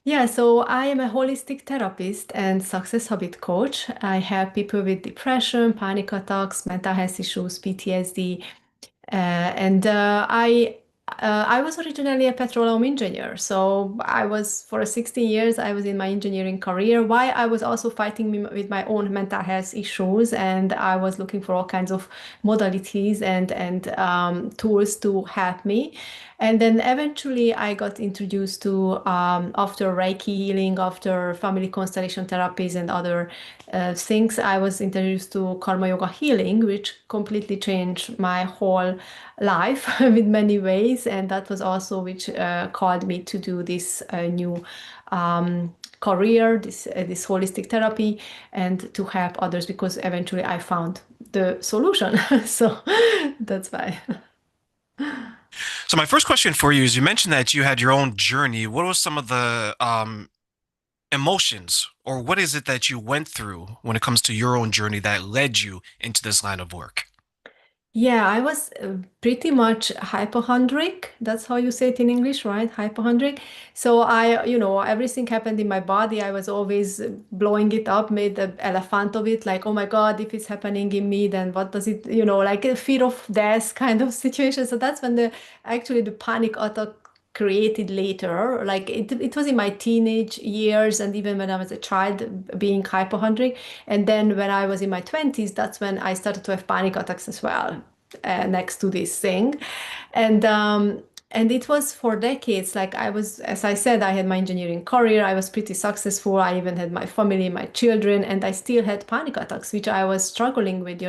Yeah, so I am a holistic therapist and success habit coach. I help people with depression, panic attacks, mental health issues, PTSD, and I was originally a petroleum engineer. So I was for 16 years I was in my engineering career. While I was also fighting with my own mental health issues, and I was looking for all kinds of modalities and tools to help me. And then eventually I got introduced to after Reiki healing, after family constellation therapies and other things, I was introduced to karma yoga healing, which completely changed my whole life with many ways. And that was also which called me to do this new career, this holistic therapy, and to help others because eventually I found the solution. So that's why. So my first question for you is you mentioned that you had your own journey. What were some of the emotions or what is it that you went through when it comes to your own journey that led you into this line of work? Yeah, I was pretty much hypochondriac. That's how you say it in English, right? Hypochondriac. So everything happened in my body. I was always blowing it up, made an elephant of it, like, oh my God, if it's happening in me, then what does it, like a fear of death kind of situation. So that's when the panic attack created later. Like it was in my teenage years and even when I was a child being hypochondriac. And then when I was in my 20s, that's when I started to have panic attacks as well, next to this thing. And and it was for decades. Like I was, as I said, I had my engineering career. I was pretty successful. I even had my family, my children, and I still had panic attacks, which I was struggling with.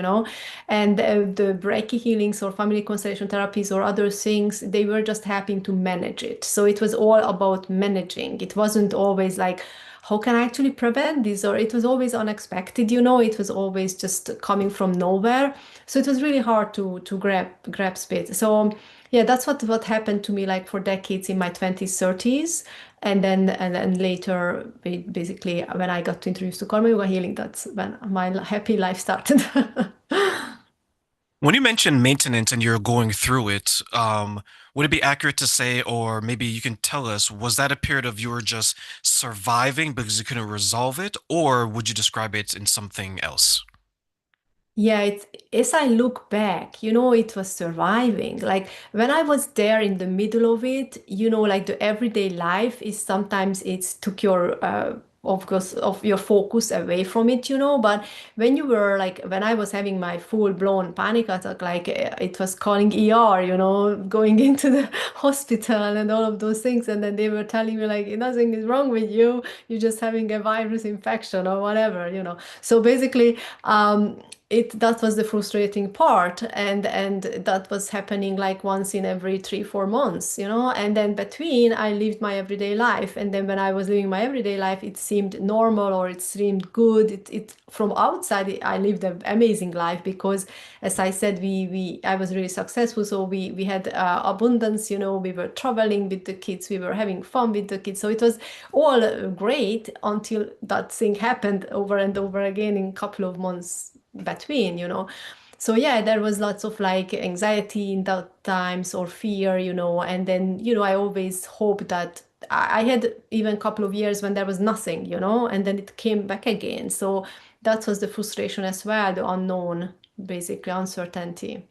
And the Reiki healings or family constellation therapies or other things, they were just helping to manage it. So it was all about managing. It wasn't always like, how can I actually prevent this? Or it was always unexpected. It was always just coming from nowhere. So it was really hard to grasp it. So yeah, that's what happened to me like for decades in my 20s, 30s. And then later, basically, when I got introduced to karma yoga healing, that's when my happy life started. When you mention maintenance and you're going through it, would it be accurate to say, or maybe you can tell us, was that a period of you were just surviving because you couldn't resolve it, or would you describe it in something else? Yeah, as I look back, it was surviving. Like when I was there in the middle of it, like the everyday life is sometimes it's took your of course of your focus away from it. But when you were like when I was having my full-blown panic attack, like it was calling ER, going into the hospital and all of those things, and then they were telling me like nothing is wrong with you, you're just having a virus infection or whatever. So basically, that was the frustrating part, and that was happening like once in every 3 4 months. And then between I lived my everyday life, and then when I was living my everyday life it seemed normal or it seemed good. It from outside I lived an amazing life because, as I said, we I was really successful, so we had abundance. We were traveling with the kids, we were having fun with the kids, so it was all great until that thing happened over and over again in a couple of months between. So yeah, there was lots of like anxiety in that times or fear. And then I always hope that I had even a couple of years when there was nothing. And then it came back again. So that was the frustration as well, the unknown, basically uncertainty.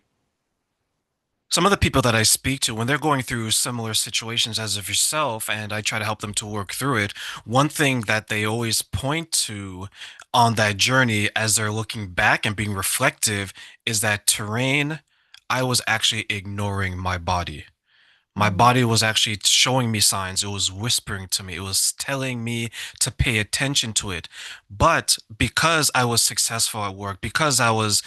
Some of the people that I speak to, when they're going through similar situations as of yourself, and I try to help them to work through it, one thing that they always point to on that journey as they're looking back and being reflective is that terrain, I was actually ignoring my body. My Mm. body was actually showing me signs. It was whispering to me. It was telling me to pay attention to it. But because I was successful at work, because I was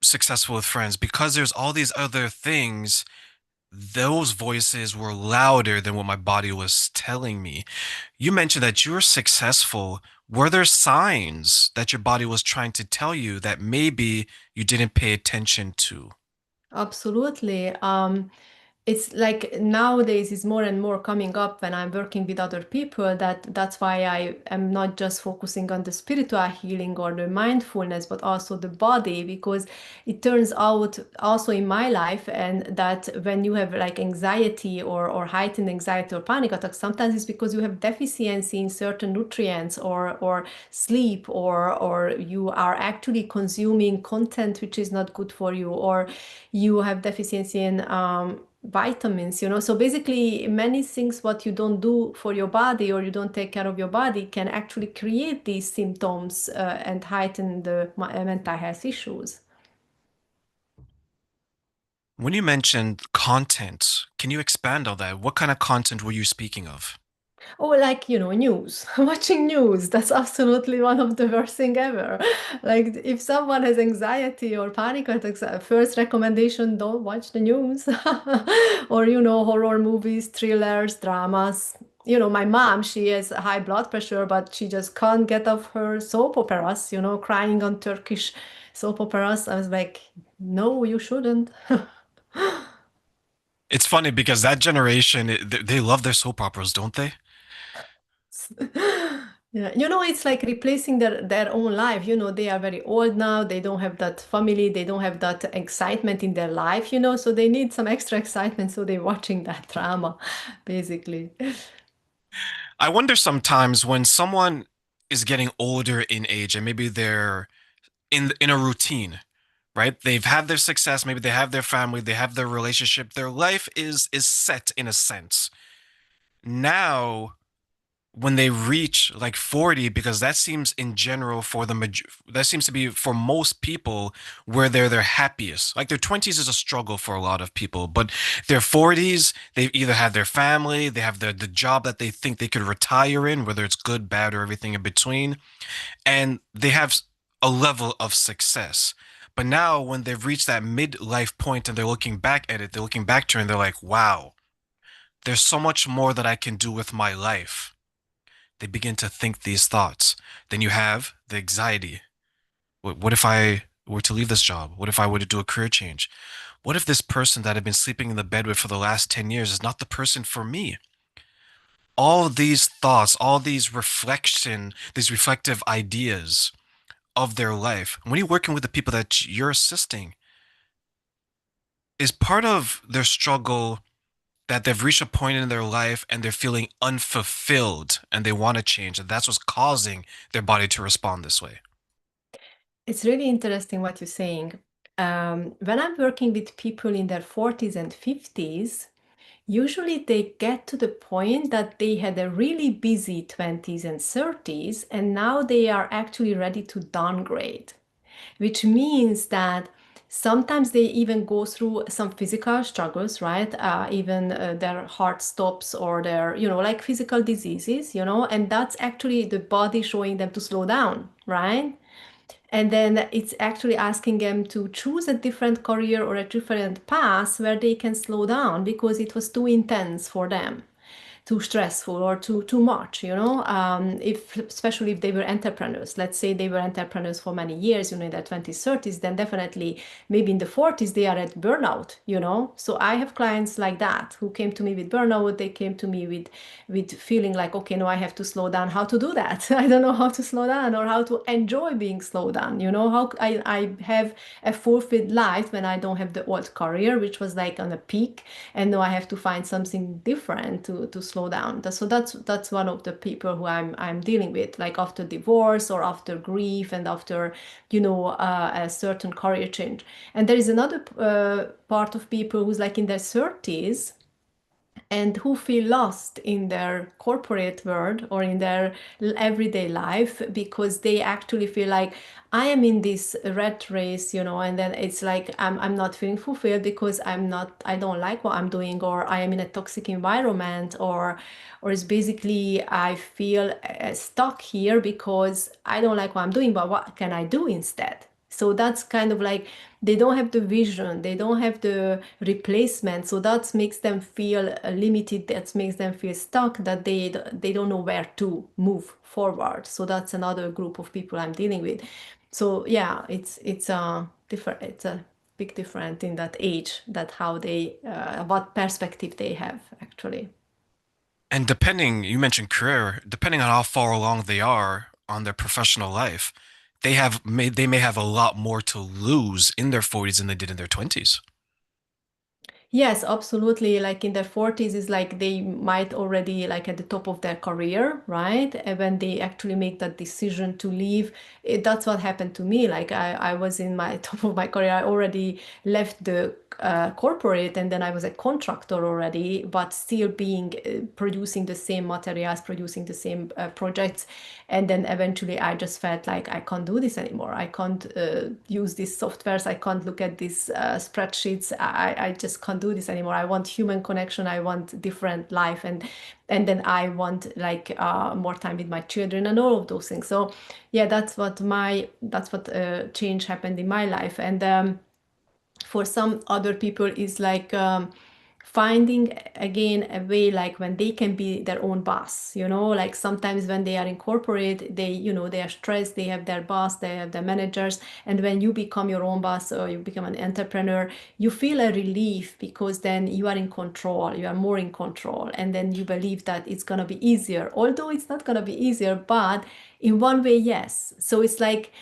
successful with friends, because there's all these other things, those voices were louder than what my body was telling me. You mentioned that you were successful. Were there signs that your body was trying to tell you that maybe you didn't pay attention to? Absolutely. it's like nowadays is more and more coming up when I'm working with other people, that's why I am not just focusing on the spiritual healing or the mindfulness, but also the body, because it turns out also in my life and that when you have like anxiety or heightened anxiety or panic attacks, sometimes it's because you have deficiency in certain nutrients or sleep or you are actually consuming content which is not good for you, or you have deficiency in vitamins, so basically many things what you don't do for your body or you don't take care of your body can actually create these symptoms and heighten the mental health issues. When you mentioned content, can you expand on that? What kind of content were you speaking of? Or like, news, watching news, that's absolutely one of the worst thing ever. Like if someone has anxiety or panic attacks, first recommendation, don't watch the news. Or, horror movies, thrillers, dramas. My mom, she has high blood pressure, but she just can't get off her soap operas, crying on Turkish soap operas. I was like, no, you shouldn't. It's funny because that generation, they love their soap operas, don't they? Yeah, it's like replacing their own life. They are very old now. They don't have that family. They don't have that excitement in their life, so they need some extra excitement. So they're watching that drama, basically. I wonder sometimes when someone is getting older in age and maybe they're in a routine, right? They've had their success, maybe they have their family, they have their relationship, their life is set in a sense. Now when they reach like 40, because that seems in general that seems to be for most people where they're their happiest. Like their 20s is a struggle for a lot of people, but their 40s, they've either had their family, they have the job that they think they could retire in, whether it's good, bad, or everything in between, and they have a level of success. But now when they've reached that midlife point and they're looking back at it, they're looking back to it and they're like, wow, there's so much more that I can do with my life. They begin to think these thoughts. Then you have the anxiety. What if I were to leave this job? What if I were to do a career change? What if this person that I've been sleeping in the bed with for the last 10 years is not the person for me? All these thoughts, all these reflective ideas of their life, when you're working with the people that you're assisting, is part of their struggle that they've reached a point in their life and they're feeling unfulfilled and they want to change. And that's what's causing their body to respond this way. It's really interesting what you're saying. When I'm working with people in their 40s and 50s, usually they get to the point that they had a really busy 20s and 30s, and now they are actually ready to downgrade, which means that sometimes they even go through some physical struggles, right? Even their heart stops or their, like physical diseases, and that's actually the body showing them to slow down, right? And then it's actually asking them to choose a different career or a different path where they can slow down because it was too intense for them, too stressful or too much, if especially if they were entrepreneurs. Let's say they were entrepreneurs for many years, in their 20s 30s, then definitely maybe in the 40s they are at burnout, so I have clients like that who came to me with burnout. They came to me with feeling like, okay, no, I have to slow down. How to do that? I don't know how to slow down or how to enjoy being slowed down. How I have a fulfilled life when I don't have the old career, which was like on a peak, and now I have to find something different to slow down. So that's one of the people who I'm dealing with, like after divorce or after grief and after a certain career change. And there is another part of people who's like in their 30s and who feel lost in their corporate world or in their everyday life because they actually feel like I am in this rat race, and then it's like I'm not feeling fulfilled because I don't like what I'm doing, or I am in a toxic environment, or it's basically I feel stuck here because I don't like what I'm doing, but what can I do instead? So that's kind of like they don't have the vision, they don't have the replacement. So that makes them feel limited, that makes them feel stuck, that they don't know where to move forward. So that's another group of people I'm dealing with. So yeah, it's different. It's a big difference in that age, that how they, what perspective they have actually. And depending, you mentioned career, depending on how far along they are on their professional life, they may have a lot more to lose in their 40s than they did in their 20s. Yes, absolutely. Like in their 40s is like they might already like at the top of their career, right? And when they actually make that decision to leave, that's what happened to me. Like I was in my top of my career. I already left the corporate and then I was a contractor already, but still being producing the same materials, producing the same projects. And then eventually I just felt like I can't do this anymore. I can't use these softwares. I can't look at these spreadsheets. I just can't do this anymore. I want human connection. I want different life. And then I want like more time with my children and all of those things. So yeah, that's what change happened in my life. And for some other people is like finding again a way like when they can be their own boss, like sometimes when they are in corporate, they are stressed, they have their boss, they have their managers, and when you become your own boss or you become an entrepreneur, you feel a relief because then you are in control, you are more in control, and then you believe that it's going to be easier, although it's not going to be easier, but in one way yes. So it's like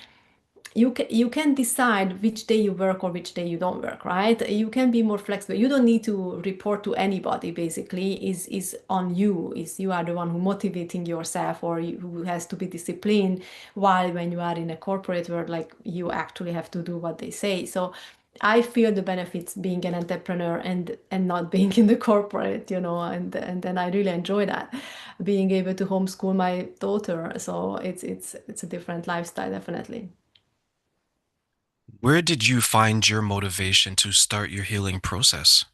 you can decide which day you work or which day you don't work, right? You can be more flexible. You don't need to report to anybody. Basically, is on you. Is you are the one who motivating yourself or who has to be disciplined. While when you are in a corporate world, like you actually have to do what they say. So I feel the benefits being an entrepreneur and not being in the corporate, and then I really enjoy that, being able to homeschool my daughter. So it's a different lifestyle, definitely. Where did you find your motivation to start your healing process?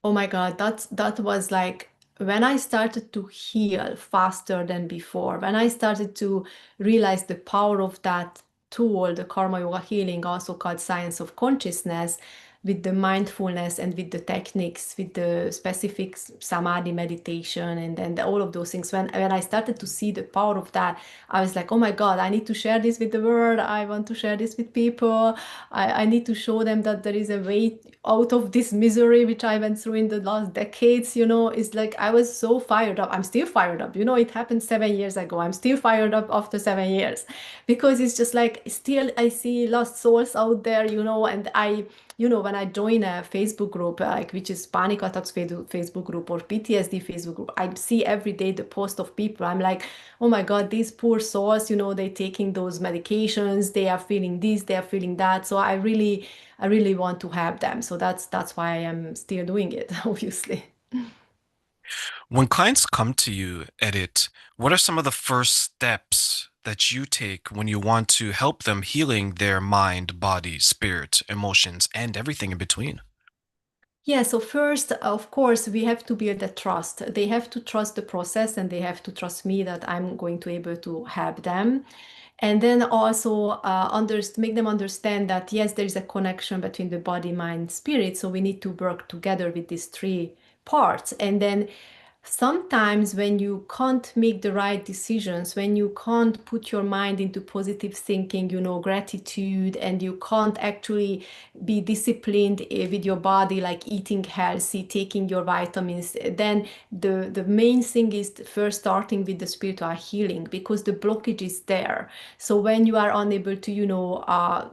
Oh my God, that was like when I started to heal faster than before, when I started to realize the power of that tool, the karma yoga healing, also called science of consciousness, with the mindfulness and with the techniques, with the specific samadhi meditation, and then all of those things. When I started to see the power of that, I was like, oh my God, I need to share this with the world. I want to share this with people. I need to show them that there is a way out of this misery which I went through in the last decades. It's like I was so fired up. I'm still fired up. It happened 7 years ago. I'm still fired up after 7 years because it's just like still I see lost souls out there, and when I join a Facebook group, like which is panic attacks Facebook group or PTSD Facebook group, I see every day the post of people. I'm like, oh my God, these poor souls, they taking those medications, they are feeling this, they are feeling that. So I really want to help them. So that's why I am still doing it, obviously. When clients come to you, Edit, what are some of the first steps that you take when you want to help them healing their mind, body, spirit, emotions, and everything in between? Yeah, so first, of course, we have to build the trust. They have to trust the process and they have to trust me that I'm going to able to help them. And then also make them understand that yes, there is a connection between the body, mind, spirit. So we need to work together with these three parts. And then sometimes when you can't make the right decisions, when you can't put your mind into positive thinking, gratitude, and you can't actually be disciplined with your body, like eating healthy, taking your vitamins, then the main thing is first starting with the spiritual healing because the blockage is there. So when you are unable to,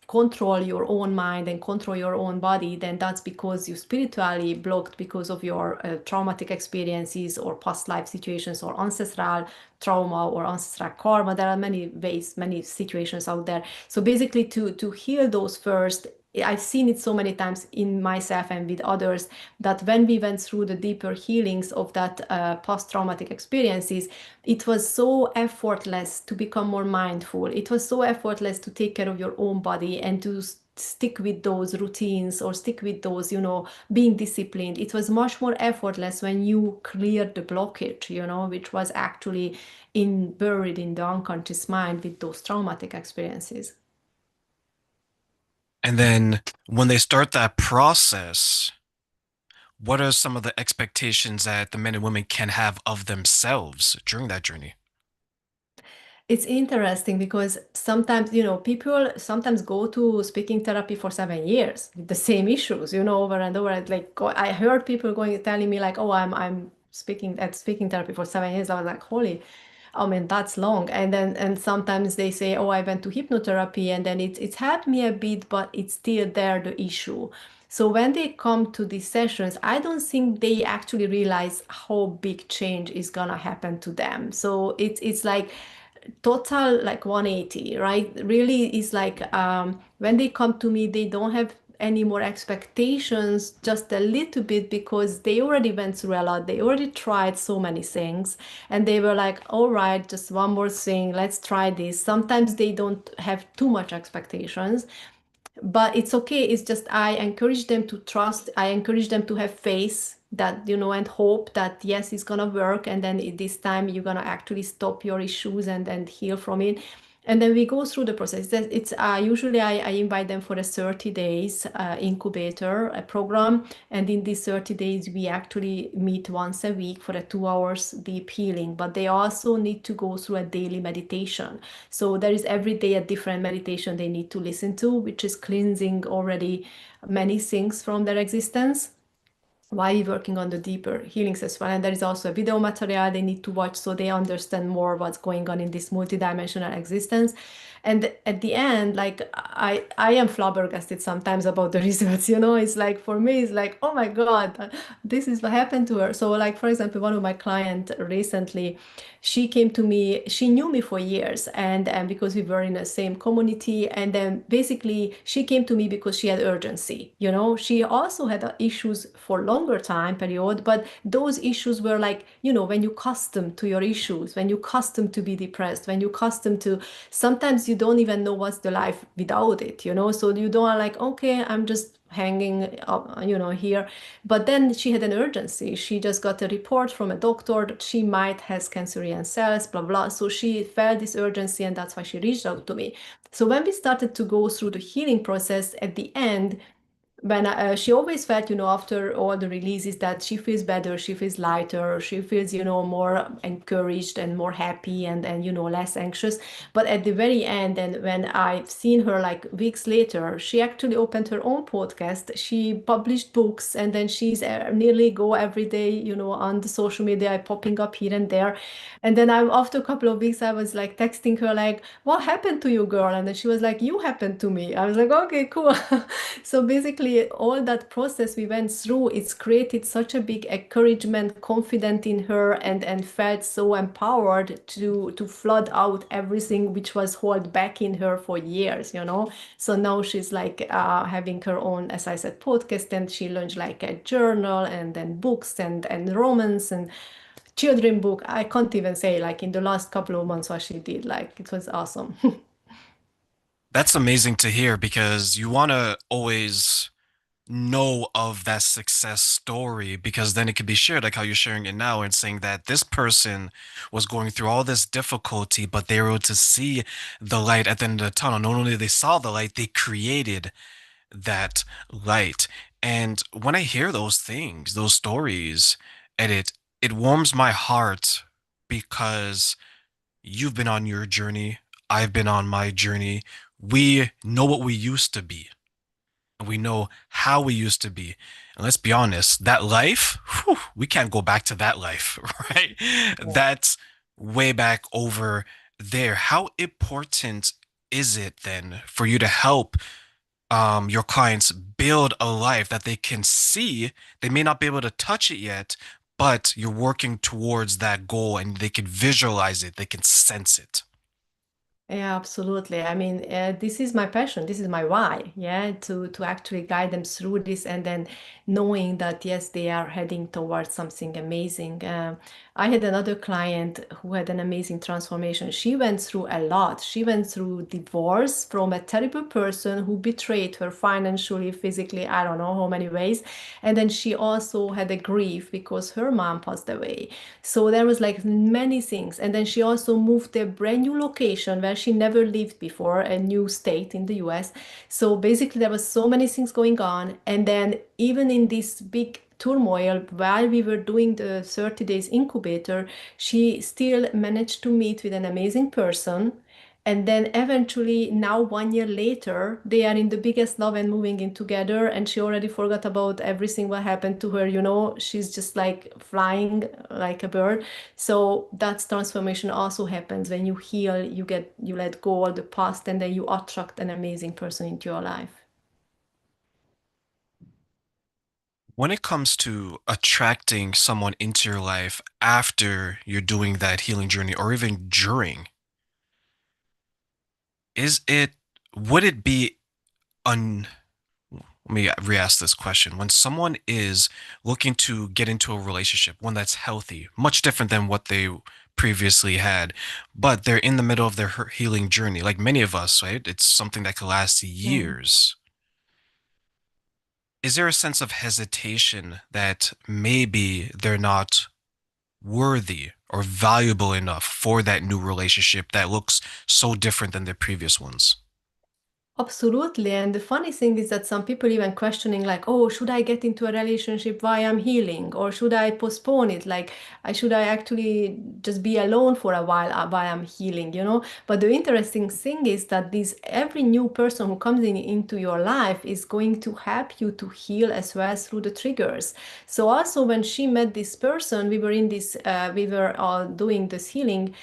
control your own mind and control your own body, then that's because you spiritually blocked because of your traumatic experiences or past life situations or ancestral trauma or ancestral karma. There are many ways, many situations out there. So basically to heal those first, I've seen it so many times in myself and with others that when we went through the deeper healings of that post-traumatic experiences, it was so effortless to become more mindful. It was so effortless to take care of your own body and to stick with those routines or stick with those, being disciplined. It was much more effortless when you cleared the blockage, which was actually buried in the unconscious mind with those traumatic experiences. And then when they start that process, what are some of the expectations that the men and women can have of themselves during that journey? It's interesting because sometimes, people sometimes go to speaking therapy for 7 years with the same issues, over and over. Like I heard people going telling me like, "Oh, I'm speaking at speaking therapy for 7 years." I was like, "Holy, I mean, that's long." And sometimes they say, "Oh, I went to hypnotherapy and then it's helped me a bit, but it's still there, the issue." So when they come to these sessions, I don't think they actually realize how big change is gonna happen to them. So it's like total like 180, right? Really is like when they come to me, they don't have any more expectations, just a little bit, because they already went through a lot. They already tried so many things and they were like, all right, just one more thing, let's try this. Sometimes they don't have too much expectations, but it's okay. It's just I encourage them to trust. I encourage them to have faith that, and hope that yes, it's gonna work, and then this time you're gonna actually stop your issues and heal from it. And then we go through the process. It's usually I invite them for a 30 days incubator program, and in these 30 days we actually meet once a week for a 2 hours deep healing. But they also need to go through a daily meditation. So there is every day a different meditation they need to listen to, which is cleansing already many things from their existence while working on the deeper healings as well. And there is also a video material they need to watch so they understand more what's going on in this multidimensional existence. And at the end, like I am flabbergasted sometimes about the results. It's like for me, it's like, oh my God, this is what happened to her. So, like for example, one of my clients recently, she came to me. She knew me for years, and because we were in the same community, and then basically she came to me because she had urgency. She also had issues for longer time period, but those issues were like, when you custom to your issues, when you custom to be depressed, when you custom to, sometimes you don't even know what's the life without it. So you don't like, okay, I'm just hanging up, here. But then she had an urgency. She just got a report from a doctor that she might has cancerian cells, blah blah. So she felt this urgency, and that's why she reached out to me. So when we started to go through the healing process, at the end, when she always felt, after all the releases, that she feels better, she feels lighter, she feels, more encouraged and more happy, and less anxious. But at the very end, and when I've seen her like weeks later, she actually opened her own podcast. She published books, and then she's nearly go every day, on the social media, popping up here and there. And then after a couple of weeks, I was like texting her like, "What happened to you, girl?" And then she was like, "You happened to me." I was like, "Okay, cool." So basically, all that process we went through, it's created such a big encouragement, confidence in her, and felt so empowered to flood out everything which was held back in her for years. So now she's like having her own, as I said, podcast, and she launched like a journal, and then books, and romance, and children book. I can't even say like in the last couple of months what she did. Like it was awesome. That's amazing to hear because you want to always know of that success story because then it could be shared like how you're sharing it now and saying that this person was going through all this difficulty, but they were able to see the light at the end of the tunnel. Not only they saw the light, they created that light. And when I hear those things, those stories, and it warms my heart because you've been on your journey, I've been on my journey. We know what we used to be. We know how we used to be. And let's be honest, that life, whew, we can't go back to that life, right? That's way back over there. How important is it then for you to help your clients build a life that they can see? They may not be able to touch it yet, but you're working towards that goal and they can visualize it, they can sense it. Yeah, absolutely. I mean, this is my passion. This is my why. Yeah, to actually guide them through this, and then knowing that yes, they are heading towards something amazing. I had another client who had an amazing transformation. She went through a lot. She went through divorce from a terrible person who betrayed her financially, physically, I don't know how many ways. And then she also had a grief because her mom passed away. So there was like many things. And then she also moved to a brand new location where she never lived before, a new state in the US. So basically there was so many things going on. And then even in this big turmoil while we were doing the 30 days incubator, she still managed to meet with an amazing person. And then eventually, now 1 year later, they are in the biggest love and moving in together. And she already forgot about everything what happened to her. You know, she's just like flying like a bird. So that's transformation also happens when you heal, you let go all the past, and then you attract an amazing person into your life. When it comes to attracting someone into your life after you're doing that healing journey or even during, is it, would it be un, let me re-ask this question. When someone is looking to get into a relationship, one that's healthy, much different than what they previously had, but they're in the middle of their healing journey, like many of us, right? It's something that could last Mm. years. Is there a sense of hesitation that maybe they're not worthy or valuable enough for that new relationship that looks so different than their previous ones? Absolutely. And the funny thing is that some people even questioning like, oh, should I get into a relationship while I'm healing? Or should I postpone it? Like, should I actually just be alone for a while I'm healing, you know? But the interesting thing is that this every new person who comes into your life is going to help you to heal as well through the triggers. So also when she met this person, we were all doing this healing.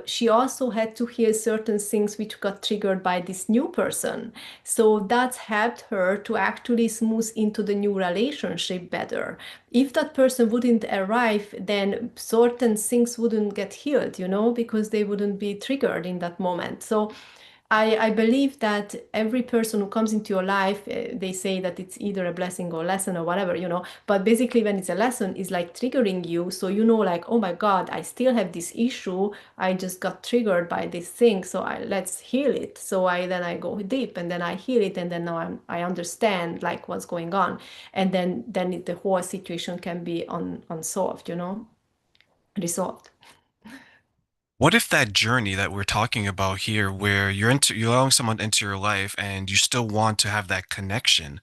She also had to hear certain things which got triggered by this new person. So that's helped her to actually smooth into the new relationship better. If that person wouldn't arrive, then certain things wouldn't get healed, you know, because they wouldn't be triggered in that moment. So I believe that every person who comes into your life, they say that it's either a blessing or lesson or whatever, you know. But basically, when it's a lesson, it's like triggering you. So you know, like, oh my God, I still have this issue. I just got triggered by this thing. So let's heal it. So I go deep and then I heal it, and then now I understand like what's going on, and the whole situation can be unsolved, you know, resolved. What if that journey that we're talking about here, where you're allowing someone into your life and you still want to have that connection,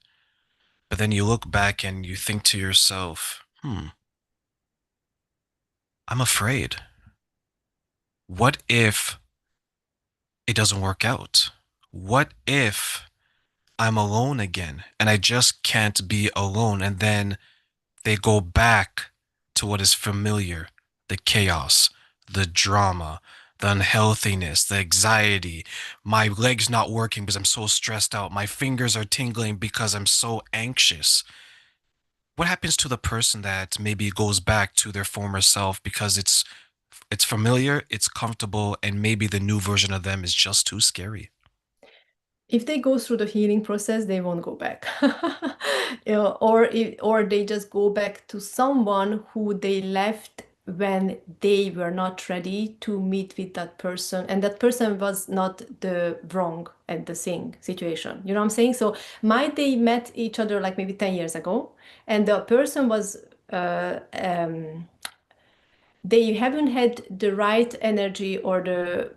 but then you look back and you think to yourself, I'm afraid. What if it doesn't work out? What if I'm alone again and I just can't be alone? And then they go back to what is familiar, the chaos, the drama, the unhealthiness, the anxiety. My legs not working because I'm so stressed out. My fingers are tingling because I'm so anxious. What happens to the person that maybe goes back to their former self because it's familiar, it's comfortable, and maybe the new version of them is just too scary? If they go through the healing process, they won't go back. You know, or they just go back to someone who they left when they were not ready to meet with that person, and that person was not the wrong at the same situation. You know what I'm saying? So might they met each other like maybe 10 years ago, and the person was they haven't had the right energy or the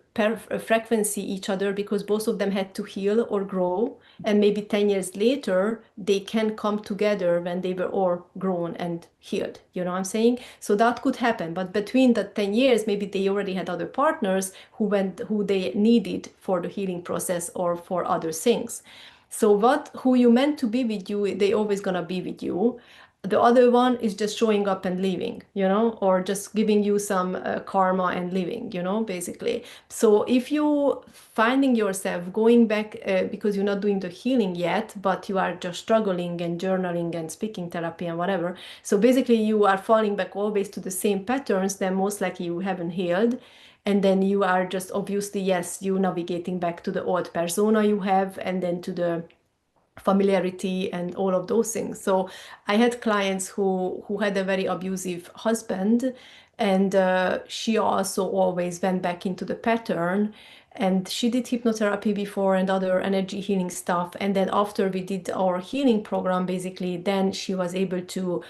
frequency each other, because both of them had to heal or grow, and maybe 10 years later they can come together when they were all grown and healed, you know what I'm saying? So that could happen, but between that 10 years maybe they already had other partners who they needed for the healing process or for other things. So what who you meant to be with you, they always gonna be with you. The other one is just showing up and leaving, you know, or just giving you some karma and leaving, you know, basically. So if you finding yourself going back because you're not doing the healing yet, but you are just struggling and journaling and speaking therapy and whatever, so basically you are falling back always to the same patterns, then most likely you haven't healed. And then you are just obviously, yes, you navigating back to the old persona you have, and then to the familiarity and all of those things. So I had clients who had a very abusive husband, and she also always went back into the pattern. And she did hypnotherapy before and other energy healing stuff. And then after we did our healing program, basically, then she was able to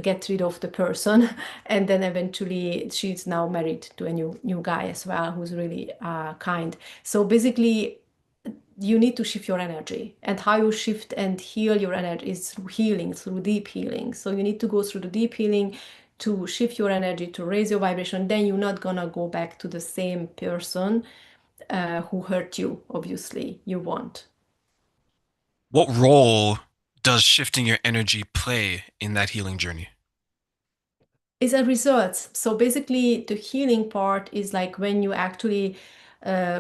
get rid of the person. And then eventually she's now married to a new guy as well, who's really kind. So basically you need to shift your energy. And how you shift and heal your energy is through healing, through deep healing. So you need to go through the deep healing to shift your energy, to raise your vibration. Then you're not gonna go back to the same person who hurt you, obviously. You won't. What role does shifting your energy play in that healing journey? Is a result. So basically, the healing part is like when you actually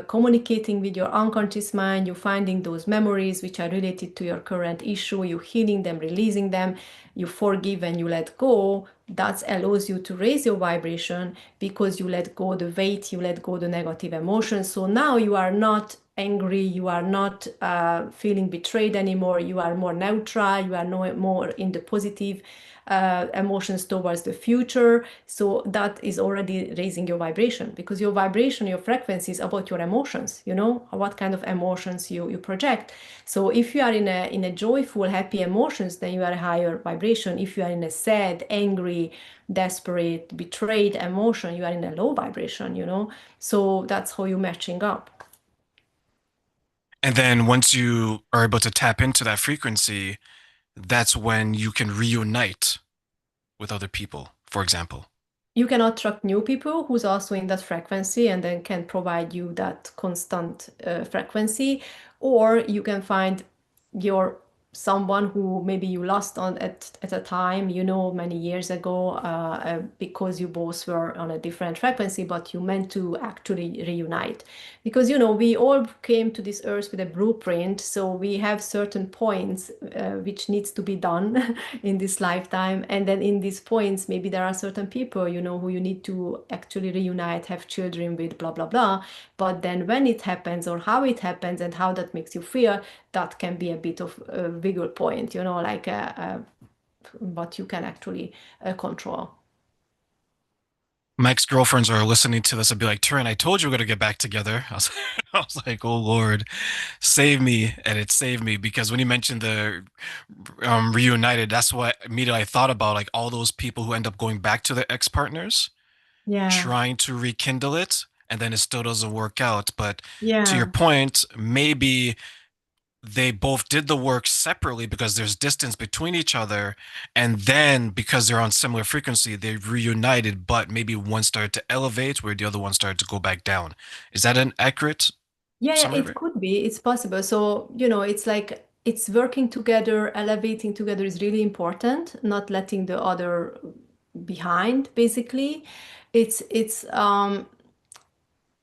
communicating with your unconscious mind, you're finding those memories which are related to your current issue, you healing them, releasing them, you forgive and you let go. That allows you to raise your vibration because you let go the weight, you let go the negative emotions. So now you are not angry, you are not feeling betrayed anymore, you are more neutral, you are no more in the positive emotions towards the future. So that is already raising your vibration because your vibration, your frequency is about your emotions, you know, what kind of emotions you project. So if you are in a joyful, happy emotions, then you are a higher vibration. If you are in a sad, angry, desperate, betrayed emotion, you are in a low vibration, you know. So that's how you're matching up. And then once you are able to tap into that frequency, that's when you can reunite with other people, for example. You can attract new people who's also in that frequency and then can provide you that constant frequency, or you can find your someone who maybe you lost on at a time, you know, many years ago, because you both were on a different frequency, but you meant to actually reunite. Because, you know, we all came to this earth with a blueprint, so we have certain points which needs to be done in this lifetime. And then in these points, maybe there are certain people, you know, who you need to actually reunite, have children with, blah, blah, blah. But then when it happens or how it happens and how that makes you feel, that can be a bit of a bigger point, you know, like what you can actually control. My ex-girlfriends are listening to this and be like, Turin, I told you we're gonna get back together. I was like, oh Lord, save me. And it saved me because when you mentioned the reunited, that's what immediately I thought about, like all those people who end up going back to their ex-partners, Yeah. trying to rekindle it, and then it still doesn't work out. But to your Yeah. point, maybe they both did the work separately because there's distance between each other, and then because they're on similar frequency they reunited, but maybe one started to elevate where the other one started to go back down. Is that an accurate Yeah, yeah, summary of it it? could be. It's possible. So, you know, it's like it's working together, elevating together is really important, not letting the other behind, basically. It's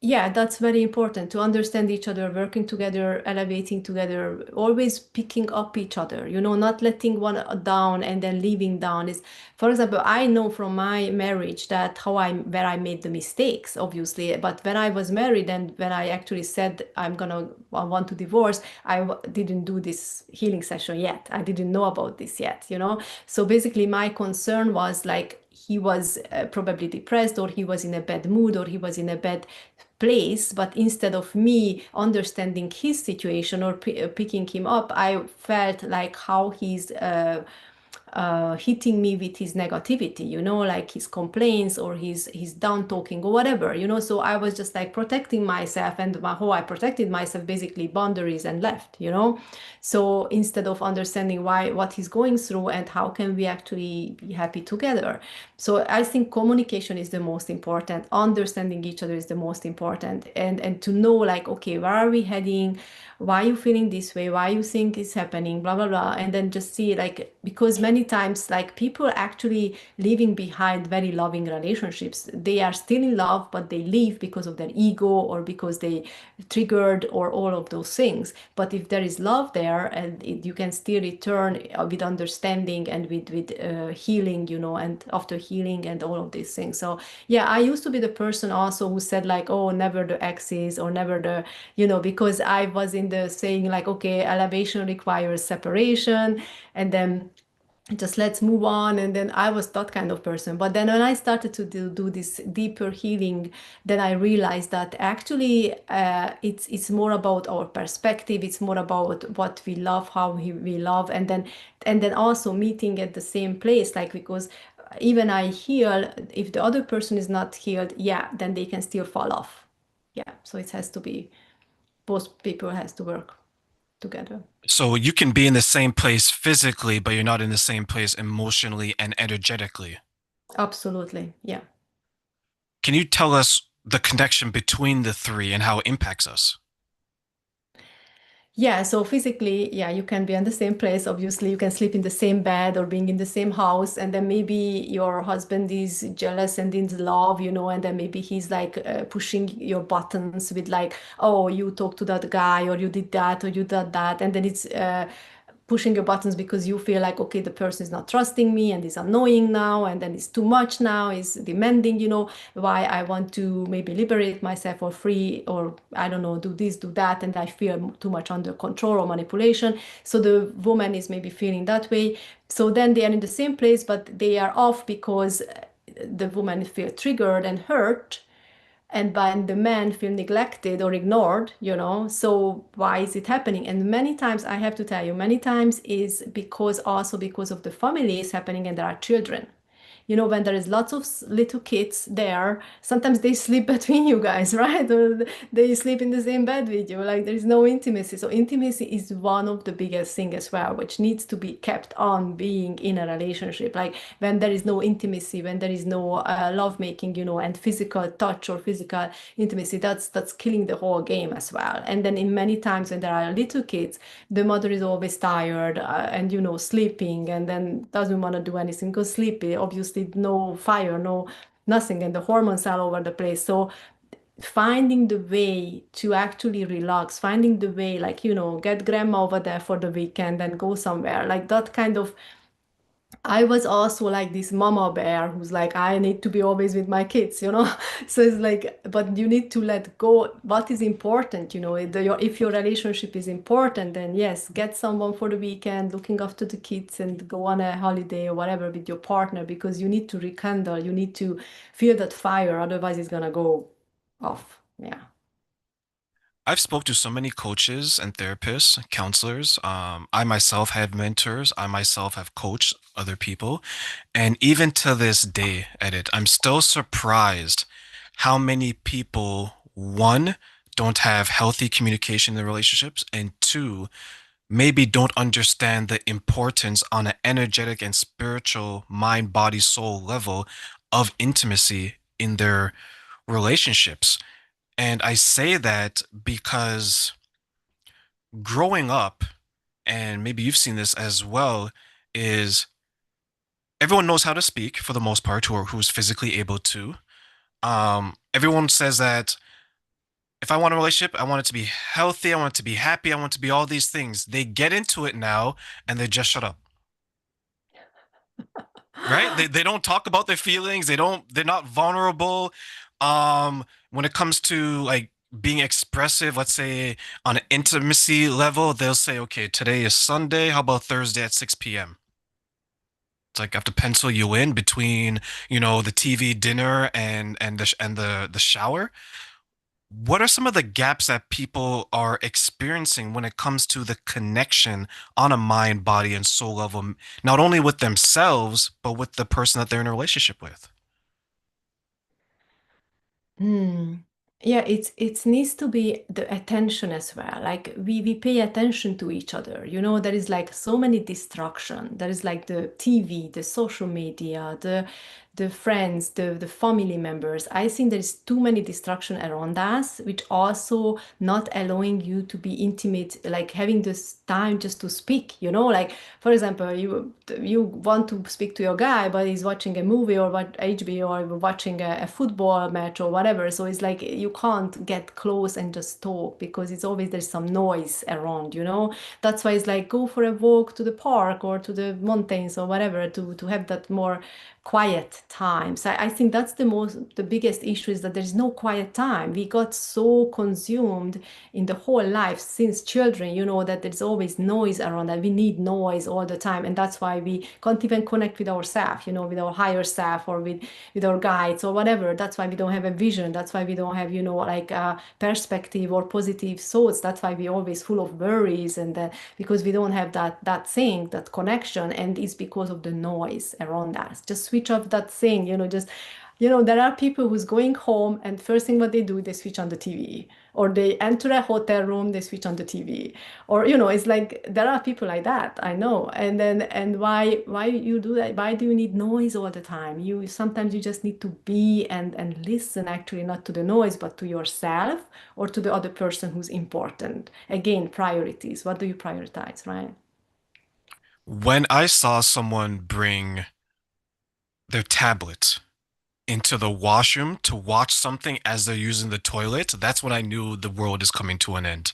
yeah, that's very important to understand each other, working together, elevating together, always picking up each other, you know, not letting one down and then leaving down is, for example, I know from my marriage that where I made the mistakes, obviously, but when I was married and when I actually said I want to divorce, didn't do this healing session yet. I didn't know about this yet, you know. So basically, my concern was like, he was probably depressed or he was in a bad mood or he was in a bad place, but instead of me understanding his situation or picking him up, I felt like how he's hitting me with his negativity, you know, like his complaints or his down talking or whatever, you know. So I was just like protecting myself, and how I protected myself, basically boundaries and left, you know. So instead of understanding what he's going through and how can we actually be happy together. So I think communication is the most important, understanding each other is the most important, and to know like, okay, where are we heading, why you feeling this way, why you think it's happening, blah blah blah, and then just see like, because many times like people actually leaving behind very loving relationships, they are still in love but they leave because of their ego or because they triggered or all of those things. But if there is love there, and you can still return with understanding and with healing, you know, and after healing and all of these things. So yeah, I used to be the person also who said like, oh, never the exes or never the, you know, because I was in the saying like, okay, elevation requires separation, and then just let's move on. And then I was that kind of person. But then when I started to do this deeper healing, then I realized that actually it's more about our perspective, it's more about what we love, how we love, and then also meeting at the same place, like, because even I heal, if the other person is not healed, yeah, then they can still fall off. Yeah, so it has to be, both people has to work. together. So you can be in the same place physically, but you're not in the same place emotionally and energetically. Absolutely. Yeah. Can you tell us the connection between the three and how it impacts us? Yeah, so physically, yeah, you can be in the same place. Obviously, you can sleep in the same bed or being in the same house, and then maybe your husband is jealous and in love, and then maybe he's like pushing your buttons with like, oh, you talked to that guy, or you did that, or you did that, and then it's pushing your buttons because you feel like, okay, the person is not trusting me and is annoying now, and then it's too much now, is demanding, why I want to maybe liberate myself or free, or I don't know, do this, do that, and I feel too much under control or manipulation. So the woman is maybe feeling that way. So then they are in the same place, but they are off because the woman feel triggered and hurt, and when the men feel neglected or ignored, so why is it happening? And many times, I have to tell you, many times is because also because of the family is happening and there are children. When there is lots of little kids there, sometimes they sleep between you guys, right? Or they sleep in the same bed with you. Like there is no intimacy. So intimacy is one of the biggest thing as well, which needs to be kept on being in a relationship. Like when there is no intimacy, when there is no love making, and physical touch or physical intimacy, that's killing the whole game as well. And then in many times when there are little kids, the mother is always tired and sleeping, and then doesn't want to do anything because sleepy, obviously no fire, no nothing, and the hormones all over the place. So finding the way to actually relax, finding the way, like, get grandma over there for the weekend and go somewhere, like that kind of. I was also like this mama bear who's like, I need to be always with my kids. So it's like, but you need to let go what is important, if your relationship is important, then yes, get someone for the weekend, looking after the kids and go on a holiday or whatever with your partner, because you need to rekindle, you need to feel that fire, otherwise it's gonna go off. Yeah. I've spoke to so many coaches and therapists, counselors. I myself have mentors. I myself have coached other people. And even to this day, Edit, I'm still surprised how many people, one, don't have healthy communication in their relationships, and two, maybe don't understand the importance on an energetic and spiritual mind, body, soul level of intimacy in their relationships. And I say that because growing up, and maybe you've seen this as well, is everyone knows how to speak for the most part, who's physically able to. Everyone says that if I want a relationship, I want it to be healthy, I want it to be happy, I want it to be all these things. They get into it now and they just shut up. Right? They don't talk about their feelings. They're not vulnerable. When it comes to like being expressive, let's say on an intimacy level, they'll say, okay, today is Sunday. How about Thursday at 6 p.m.? It's like I have to pencil you in between, the TV dinner and the shower. What are some of the gaps that people are experiencing when it comes to the connection on a mind, body, and soul level, not only with themselves, but with the person that they're in a relationship with? Hmm. Yeah, it needs to be the attention as well. Like we pay attention to each other. There is like so many distraction. There is like the TV, the social media, the friends, the family members. I think there is too many distraction around us, which also not allowing you to be intimate, like having this time just to speak. Like for example, you want to speak to your guy, but he's watching a movie or what HBO or watching a football match or whatever. So it's like you can't get close and just talk because it's always there's some noise around. That's why it's like go for a walk to the park or to the mountains or whatever to have that more quiet time. So I think that's the biggest issue is that there's no quiet time. We got so consumed in the whole life since children, that there's always noise around that. We need noise all the time. And that's why we can't even connect with ourselves, with our higher self or with our guides or whatever. That's why we don't have a vision. That's why we don't have, like a perspective or positive thoughts. That's why we always full of worries and because we don't have that thing, that connection. And it's because of the noise around us. Just switch off that thing, just There are people who's going home and first thing what they do, they switch on the TV. Or they enter a hotel room, they switch on the TV. Or, it's like there are people like that, I know. And why you do that? Why do you need noise all the time? You sometimes you just need to be and listen actually not to the noise, but to yourself or to the other person who's important. Again, priorities. What do you prioritize, right? When I saw someone bring their tablet into the washroom to watch something as they're using the toilet, that's when I knew the world is coming to an end.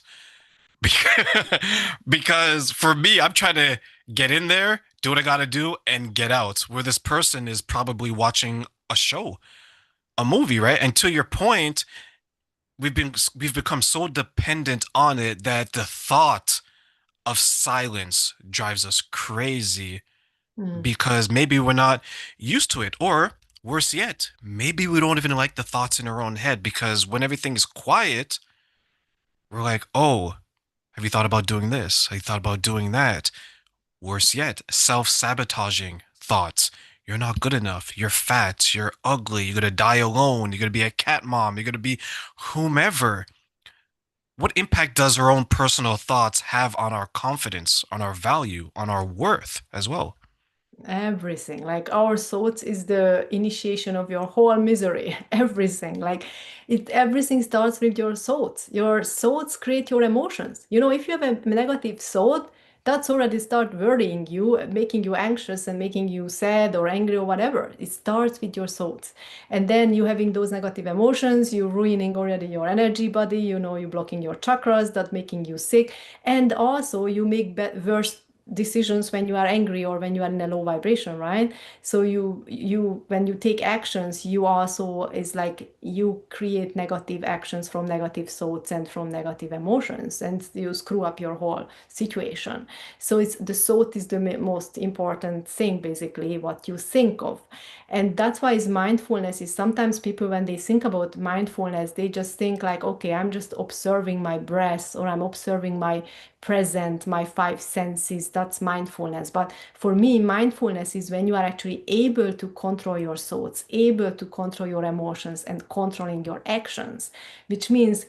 Because for me, I'm trying to get in there, do what I gotta do, and get out. Where this person is probably watching a show, a movie, right? And to your point, we've become so dependent on it that the thought of silence drives us crazy Mm. because maybe we're not used to it. Or worse yet, maybe we don't even like the thoughts in our own head because when everything is quiet, we're like, oh, have you thought about doing this? Have you thought about doing that? Worse yet, self-sabotaging thoughts. You're not good enough. You're fat. You're ugly. You're gonna die alone. You're gonna be a cat mom. You're gonna be whomever. What impact does our own personal thoughts have on our confidence, on our value, on our worth as well? Everything. Like our thoughts is the initiation of your whole misery. Everything. Like everything starts with your thoughts. Your thoughts create your emotions. If you have a negative thought, that's already start worrying you, making you anxious and making you sad or angry or whatever. It starts with your thoughts. And then you having those negative emotions, you ruining already your energy body, you blocking your chakras, that making you sick. And also you make worse decisions when you are angry or when you are in a low vibration, right? So you when you take actions, you also is like you create negative actions from negative thoughts and from negative emotions, and you screw up your whole situation. So it's the thought is the most important thing, basically what you think of. And that's why is mindfulness is sometimes people when they think about mindfulness, they just think like, okay, I'm just observing my breath or I'm observing my present, my five senses. That's mindfulness. But for me, mindfulness is when you are actually able to control your thoughts, able to control your emotions, and controlling your actions, which means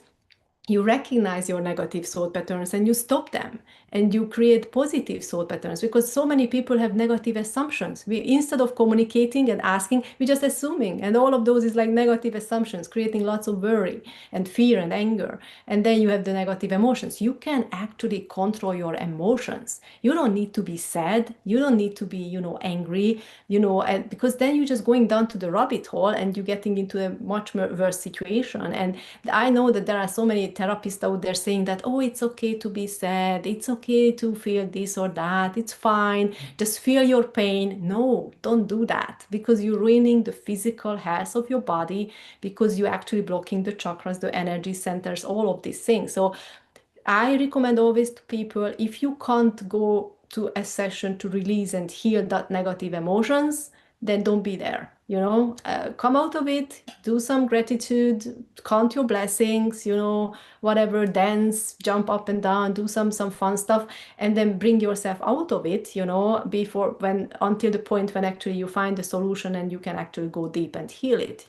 you recognize your negative thought patterns and you stop them and you create positive thought patterns, because so many people have negative assumptions. We, instead of communicating and asking, we're just assuming, and all of those is like negative assumptions, creating lots of worry and fear and anger. And then you have the negative emotions. You can actually control your emotions. You don't need to be sad, you don't need to be angry, and because then you're just going down to the rabbit hole and you're getting into a much worse situation. And I know that there are so many therapists out there saying that, oh, it's okay to be sad, it's okay to feel this or that, it's fine, just feel your pain. No, don't do that, because you're ruining the physical health of your body, because you're actually blocking the chakras, the energy centers, all of these things. So I recommend always to people, if you can't go to a session to release and heal that negative emotions, then don't be there. Come out of it, do some gratitude, count your blessings, whatever, dance, jump up and down, do some fun stuff, and then bring yourself out of it, before when until the point when actually you find the solution and you can actually go deep and heal it.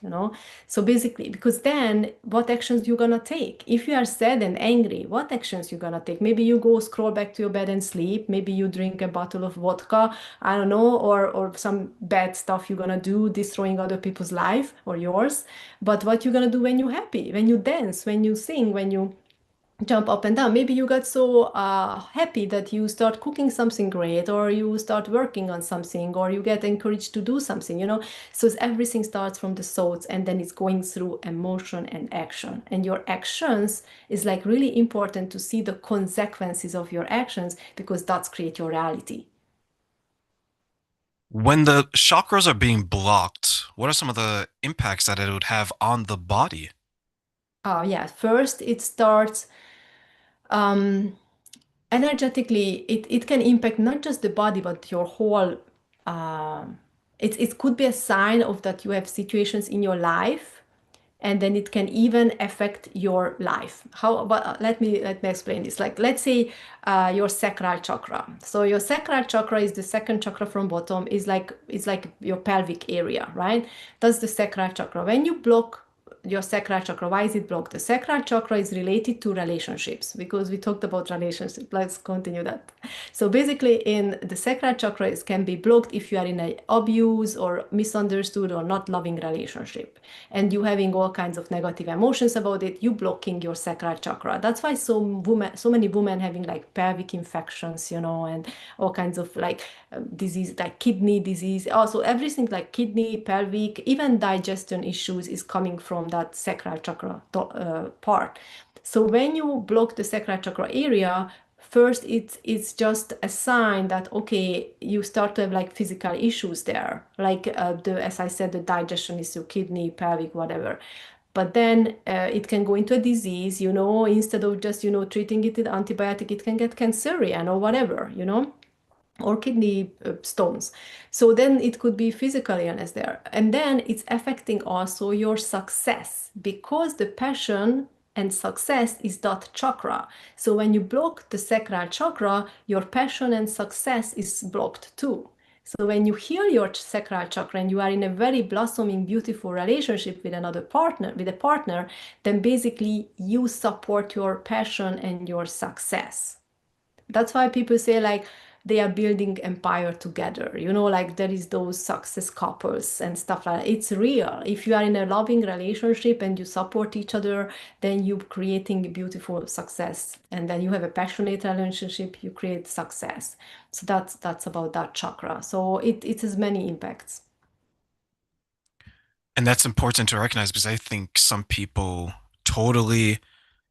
So basically, because then what actions you gonna take? If you are sad and angry, what actions you gonna take? Maybe you go scroll back to your bed and sleep. Maybe you drink a bottle of vodka, I don't know, or some bad stuff you're gonna do, destroying other people's life or yours. But what you gonna do when you're happy, when you dance, when you sing, when you jump up and down? Maybe you got so happy that you start cooking something great, or you start working on something, or you get encouraged to do something. So everything starts from the thoughts, and then it's going through emotion and action. And your actions is like really important to see the consequences of your actions, because that's create your reality. When the chakras are being blocked, what are some of the impacts that it would have on the body? Oh yeah, first it starts um, energetically. It can impact not just the body but your whole um it could be a sign of that you have situations in your life and then it can even affect your life. How? But let me explain this. Like, let's say your sacral chakra. So your sacral chakra is the second chakra from bottom. Is like your pelvic area, right? That's the sacral chakra. When you block your sacral chakra, why is it blocked? The sacral chakra is related to relationships, because we talked about relationships. Let's continue that. So basically, in the sacral chakra, it can be blocked if you are in an abuse or misunderstood or not loving relationship, and you having all kinds of negative emotions about it. You blocking your sacral chakra. That's why so many women having like pelvic infections, and all kinds of like disease, like kidney disease. Also, everything like kidney, pelvic, even digestion issues is coming from that sacral chakra part. So when you block the sacral chakra area, first it's just a sign that okay, you start to have like physical issues there, like the as I said, the digestion issue, kidney, pelvic, whatever. But then it can go into a disease, instead of just treating it with antibiotic, it can get cancerian or whatever. Or kidney stones. So then it could be physical illness there. And then it's affecting also your success, because the passion and success is that chakra. So when you block the sacral chakra, your passion and success is blocked too. So when you heal your sacral chakra and you are in a very blossoming, beautiful relationship with a partner, then basically you support your passion and your success. That's why people say like they are building empire together, like there is those success couples and stuff like that. It's real. If you are in a loving relationship and you support each other, then you're creating a beautiful success, and then you have a passionate relationship, you create success. So that's about that chakra. So it has many impacts. And that's important to recognize because I think some people totally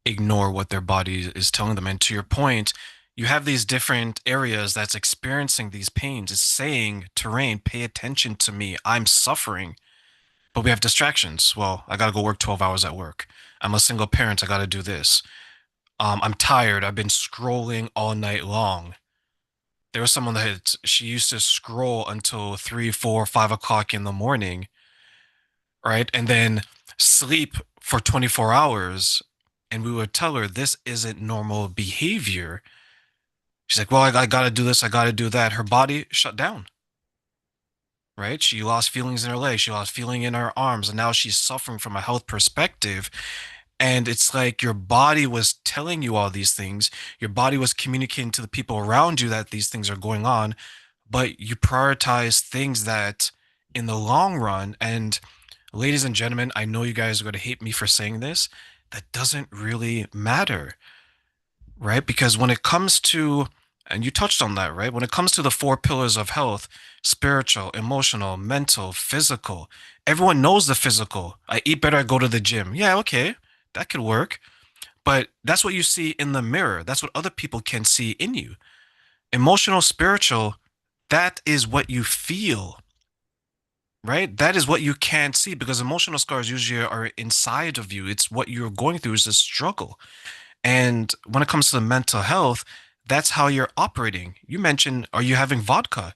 ignore what their body is telling them. And to your point, you have these different areas that's experiencing these pains. It's saying, terrain, pay attention to me. I'm suffering. But we have distractions. Well, I got to go work 12 hours at work. I'm a single parent. I got to do this. I'm tired. I've been scrolling all night long. There was someone that she used to scroll until 3, 4, 5 o'clock in the morning, right? And then sleep for 24 hours. And we would tell her this isn't normal behavior. She's like, well, I got to do this. I got to do that. Her body shut down, right? She lost feelings in her legs. She lost feeling in her arms. And now she's suffering from a health perspective. And it's like your body was telling you all these things. Your body was communicating to the people around you that these things are going on, but you prioritize things that in the long run, and ladies and gentlemen, I know you guys are going to hate me for saying this, that doesn't really matter, right? Because when it comes to, and you touched on that, right? When it comes to the four pillars of health, spiritual, emotional, mental, physical, everyone knows the physical. I eat better, I go to the gym. Yeah, okay, that could work. But that's what you see in the mirror. That's what other people can see in you. Emotional, spiritual, that is what you feel, right? That is what you can't see because emotional scars usually are inside of you. It's what you're going through is a struggle. And when it comes to the mental health, that's how you're operating. You mentioned, are you having vodka?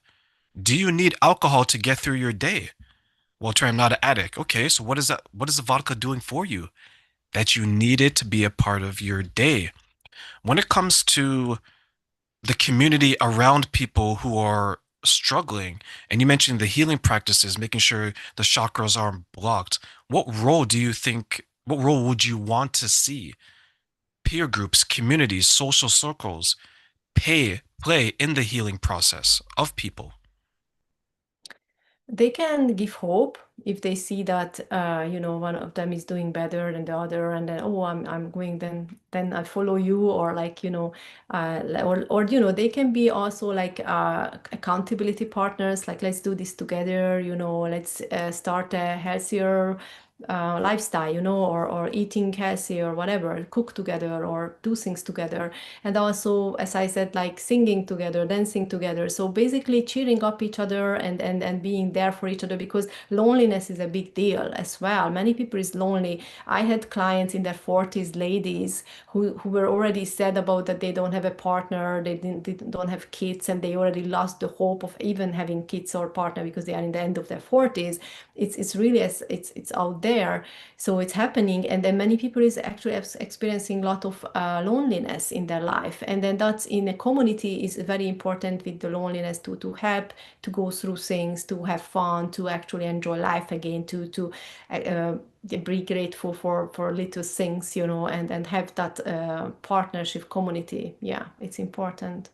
Do you need alcohol to get through your day? Well, Trey, I'm not an addict. Okay, so what is that? What is the vodka doing for you? That you need it to be a part of your day. When it comes to the community around people who are struggling, and you mentioned the healing practices, making sure the chakras aren't blocked, what role would you want to see peer groups, communities, social circles play in the healing process of people? They can give hope if they see that one of them is doing better than the other, and then oh, I'm going, then I follow you, or like or they can be also like accountability partners, like let's do this together, let's start a healthier lifestyle, or eating healthy or whatever, cook together or do things together. And also, as I said, like singing together, dancing together. So basically cheering up each other and being there for each other, because loneliness is a big deal as well. Many people is lonely. I had clients in their 40s, ladies who were already sad about that they don't have a partner, they don't have kids, and they already lost the hope of even having kids or partner because they are in the end of their 40s. It's really it's out there. So it's happening, and then many people is actually experiencing a lot of loneliness in their life, and then that's in a community is very important with the loneliness to help to go through things, to have fun, to actually enjoy life again, to be grateful for little things, and have that partnership community. Yeah, it's important.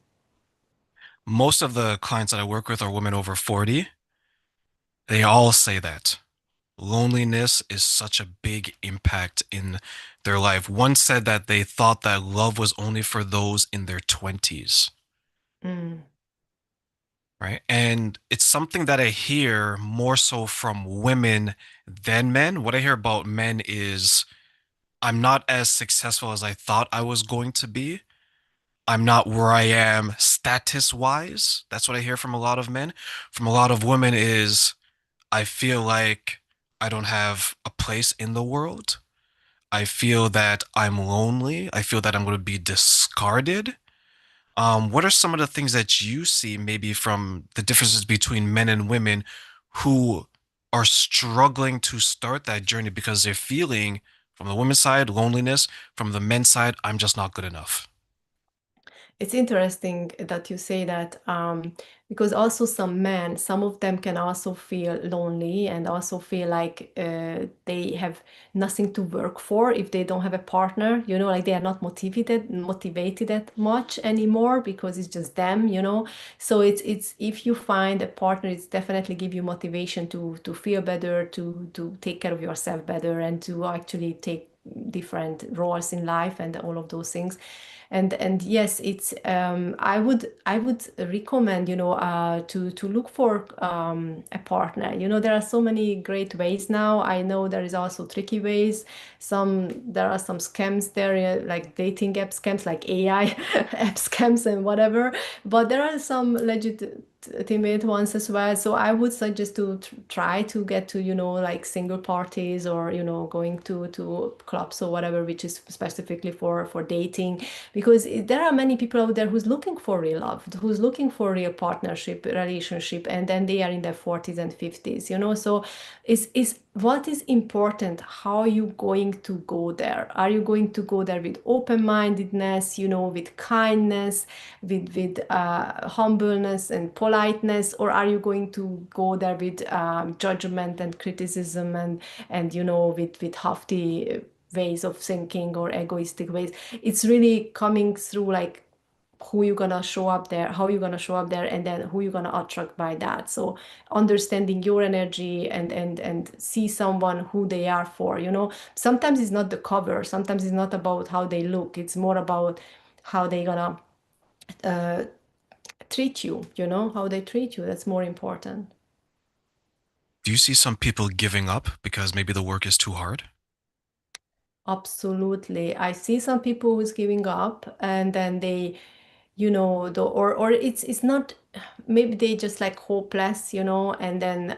Most of the clients that I work with are women over 40. They all say that. Loneliness is such a big impact in their life. One said that they thought that love was only for those in their 20s, Mm. right? And it's something that I hear more so from women than men. What I hear about men is I'm not as successful as I thought I was going to be. I'm not where I am status wise. That's what I hear from a lot of men. From a lot of women is I feel like I don't have a place in the world. I feel that I'm lonely. I feel that I'm going to be discarded. What are some of the things that you see maybe from the differences between men and women who are struggling to start that journey because they're feeling from the women's side loneliness, from the men's side, I'm just not good enough. It's interesting that you say that, because also some men, some of them can also feel lonely and also feel like they have nothing to work for if they don't have a partner, like they are not motivated that much anymore because it's just them. So it's if you find a partner, it's definitely give you motivation to feel better, to take care of yourself better, and to actually take different roles in life and all of those things. And yes, it's I would recommend, to look for a partner. There are so many great ways now. I know there is also tricky ways. There are some scams there, like dating app scams, like AI app scams and whatever. But there are some legitimate ones as well. So I would suggest to try to get to, like single parties, or going to clubs or whatever, which is specifically for dating, because there are many people out there who's looking for real love, who's looking for real partnership relationship, and then they are in their 40s and 50s. So is what is important, how are you going to go there? Are you going to go there with open-mindedness, with kindness, with humbleness and politeness, or are you going to go there with judgment and criticism, and with hafty ways of thinking or egoistic ways? It's really coming through, like, who you gonna show up there, how you gonna show up there, and then who you gonna attract by that. So understanding your energy, and see someone who they are for. Sometimes it's not the cover, sometimes it's not about how they look, it's more about how they gonna uh, treat you, how they treat you. That's more important. Do you see some people giving up because maybe the work is too hard? Absolutely. I see some people who's giving up, and then they, or it's not, maybe they just like hopeless, and then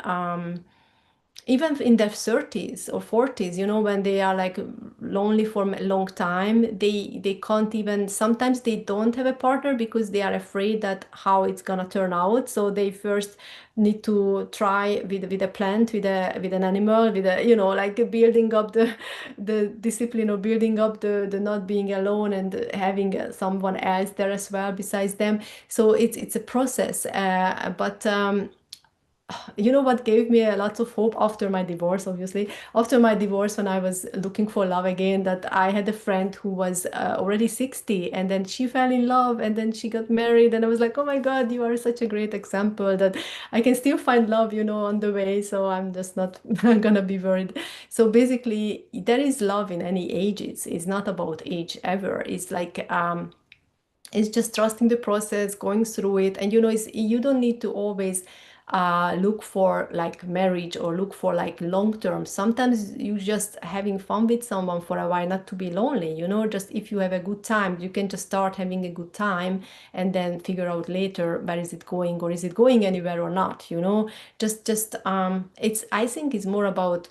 even in their 30s or 40s, when they are like lonely for a long time, they can't even, sometimes they don't have a partner because they are afraid that how it's gonna turn out. So they first need to try with a plant, with an animal, with a, like building up the discipline, or building up the not being alone, and having someone else there as well besides them. So it's a process, but you know what gave me a lot of hope after my divorce, obviously after my divorce, when I was looking for love again, that I had a friend who was already 60, and then she fell in love, and then she got married, and I was like, oh my God, you are such a great example that I can still find love, on the way. So I'm just not gonna be worried. So basically, there is love in any ages. It's not about age ever. It's like, it's just trusting the process, going through it. And you don't need to always look for like marriage, or look for like long term. Sometimes you just having fun with someone for a while, not to be lonely. Just if you have a good time, you can just start having a good time, and then figure out later where is it going, or is it going anywhere or not. Just it's, I think it's more about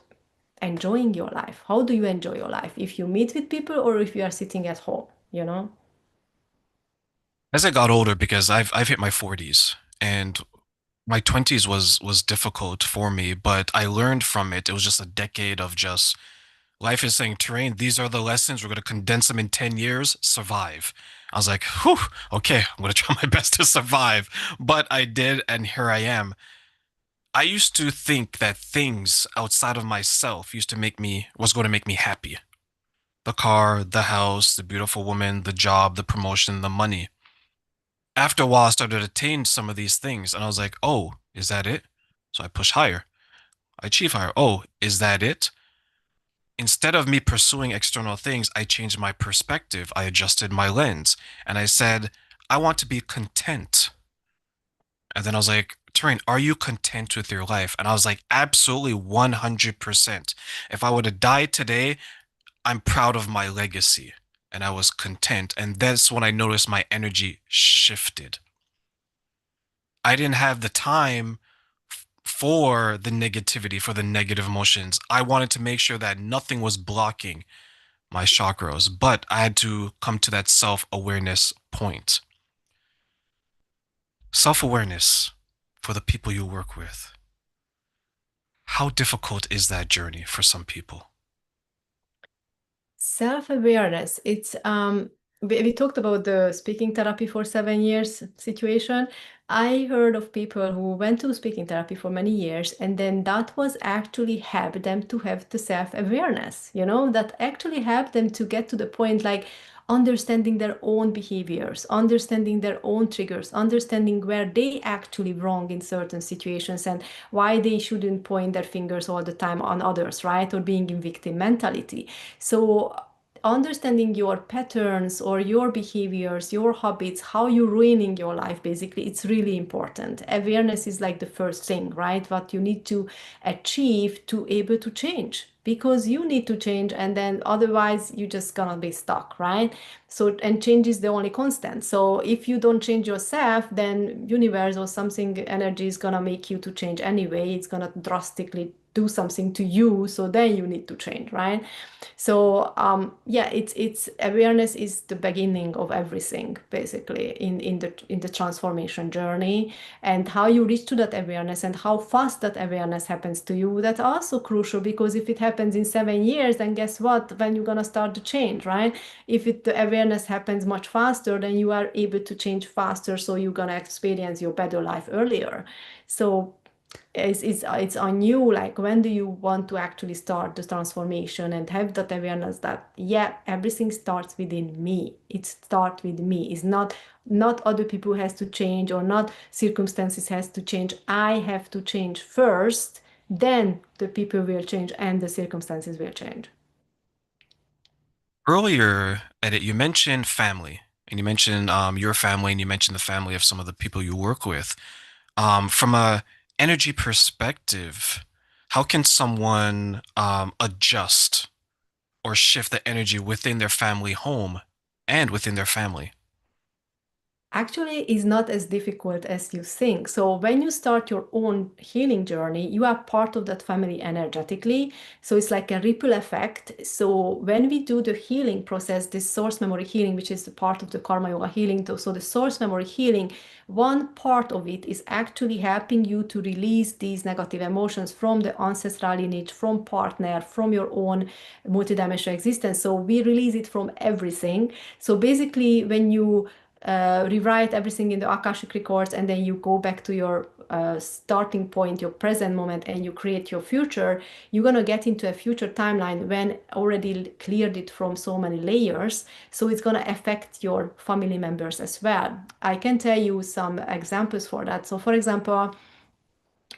enjoying your life. How do you enjoy your life? If you meet with people, or if you are sitting at home. As I got older, because I've hit my 40s, and My 20s was difficult for me, but I learned from it. It was just a decade of just life is saying, terrain, these are the lessons. We're going to condense them in 10 years, survive. I was like, whew, okay, I'm going to try my best to survive. But I did, and here I am. I used to think that things outside of myself was going to make me happy. The car, the house, the beautiful woman, the job, the promotion, the money. After a while, I started to attain some of these things, and I was like, oh, is that it? So I push higher. I achieve higher. Oh, is that it? Instead of me pursuing external things, I changed my perspective. I adjusted my lens and I said, I want to be content. And then I was like, Terrain, are you content with your life? And I was like, absolutely 100%. If I would have died today, I'm proud of my legacy. And I was content. And that's when I noticed my energy shifted. I didn't have the time for the negativity, for the negative emotions. I wanted to make sure that nothing was blocking my chakras, but I had to come to that self awareness point. Self awareness for the people you work with. How difficult is that journey for some people? Self-awareness. We talked about the speaking therapy for 7 years situation. I heard of people who went to speaking therapy for many years, and then that was actually helped them to have the self-awareness, that actually helped them to get to the point like understanding their own behaviors, understanding their own triggers, understanding where they actually wrong in certain situations and why they shouldn't point their fingers all the time on others, right? Or being in victim mentality. So, understanding your patterns or your behaviors, your habits, how you're ruining your life, basically, it's really important. Awareness is like the first thing, right? What you need to achieve to able to change. Because you need to change, and then otherwise you're just gonna be stuck, right? So, and change is the only constant. So, if you don't change yourself, then universe or something energy is gonna make you to change anyway. It's gonna drastically do something to you, so then you need to change, right? So yeah, it's awareness is the beginning of everything basically in the transformation journey, and how you reach to that awareness and how fast that awareness happens to you. That's also crucial, because if it happens in 7 years, then guess what? When you're gonna start the change, right? If the awareness happens much faster, then you are able to change faster, so you're gonna experience your better life earlier. So it's on you, like when do you want to actually start the transformation and have that awareness that yeah, everything starts within me. It starts with me. It's not other people has to change, or not circumstances has to change. I have to change first, then the people will change and the circumstances will change. Earlier, Edit, you mentioned family, and you mentioned your family, and you mentioned the family of some of the people you work with. From a energy perspective, how can someone adjust or shift the energy within their family home and within their family? Actually is not as difficult as you think. So when you start your own healing journey, you are part of that family energetically. So it's like a ripple effect. So when we do the healing process, this source memory healing, which is the part of the karma yoga healing, so the source memory healing, one part of it is actually helping you to release these negative emotions from the ancestral lineage, from partner, from your own multidimensional existence. So we release it from everything. So basically, when you rewrite everything in the Akashic records, and then you go back to your starting point, your present moment, and you create your future, you're going to get into a future timeline when already cleared it from so many layers. So it's going to affect your family members as well. I can tell you some examples for that. So, for example,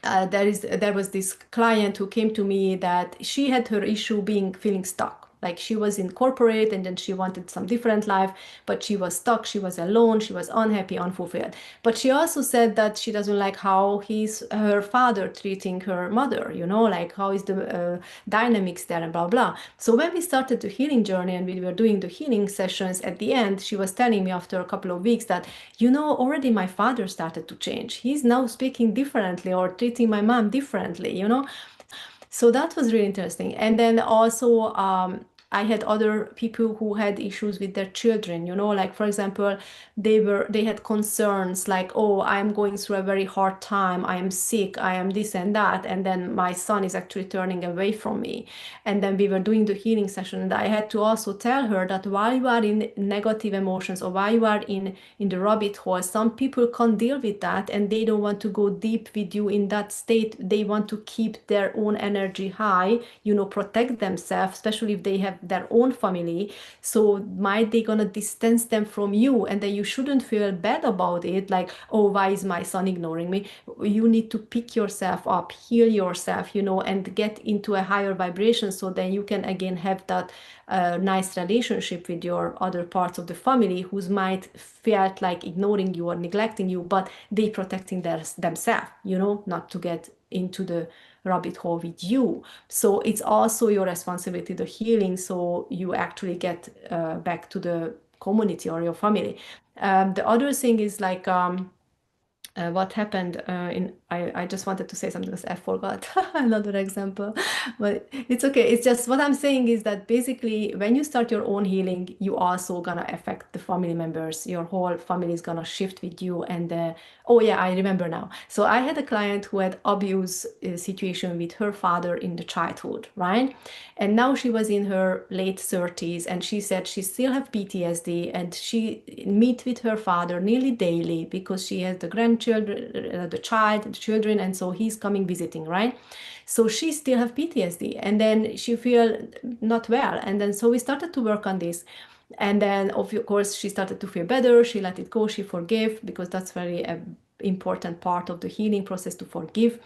there was this client who came to me that she had her issue being feeling stuck, like she was in corporate and then she wanted some different life, but she was stuck, she was alone, she was unhappy, unfulfilled. But she also said that she doesn't like how he's her father treating her mother, like how is the dynamics there and blah blah. So when we started the healing journey and we were doing the healing sessions, at the end she was telling me after a couple of weeks that already my father started to change. He's now speaking differently or treating my mom differently. So that was really interesting. And then also, I had other people who had issues with their children, like for example, they had concerns like, oh, I'm going through a very hard time, I am sick, I am this and that, and then my son is actually turning away from me. And then we were doing the healing session, and I had to also tell her that while you are in negative emotions or while you are in the rabbit hole, some people can't deal with that and they don't want to go deep with you in that state. They want to keep their own energy high, protect themselves, especially if they have their own family. So might they gonna distance them from you, and then you shouldn't feel bad about it, like, oh, why is my son ignoring me? You need to pick yourself up, heal yourself, and get into a higher vibration, so then you can again have that nice relationship with your other parts of the family who's might felt like ignoring you or neglecting you, but they protecting themselves, not to get into the rabbit hole with you. So it's also your responsibility, the healing, so you actually get back to the community or your family. The other thing is like, what happened I just wanted to say something because I forgot another example, but it's okay. It's just what I'm saying is that basically when you start your own healing, you also gonna affect the family members. Your whole family is gonna shift with you. And oh yeah, I remember now. So I had a client who had abuse situation with her father in the childhood, right? And now she was in her late 30s, and she said she still have PTSD, and she meet with her father nearly daily because she has the grandchildren, the child, the children, and so he's coming visiting, right? So she still have PTSD, and then she feel not well, and then so we started to work on this. And then of course she started to feel better, she let it go, she forgave, because that's very important part of the healing process, to forgive.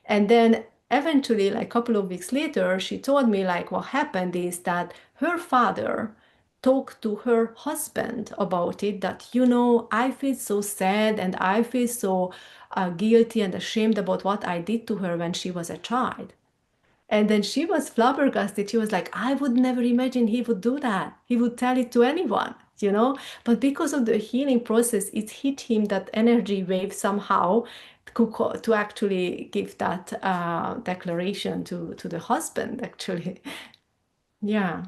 And then eventually, like a couple of weeks later, she told me like what happened is that her father talked to her husband about it, that, I feel so sad and I feel so guilty and ashamed about what I did to her when she was a child. And then she was flabbergasted. She was like, I would never imagine he would do that. He would tell it to anyone. But because of the healing process, it hit him that energy wave somehow to actually give that declaration to the husband, actually. Yeah.